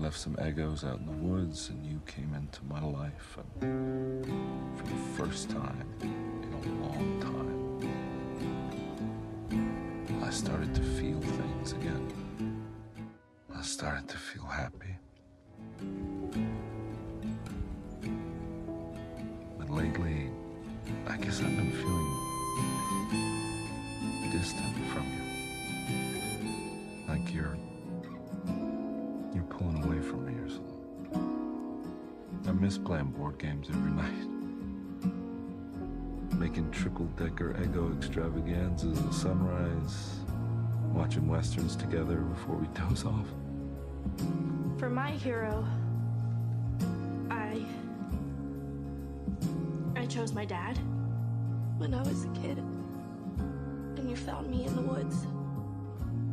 left some Eggos out in the woods, and you came into my life, and for the first time in a long time, I started to feel things again. I started to feel happy. But lately, I guess I've been feeling distant from you. Like you're pulling away from me or something. I miss playing board games every night. Making triple-decker Eggo extravaganzas at sunrise. Watching westerns together before we doze off. For my hero, I chose my dad when I was a kid. And you found me in the woods.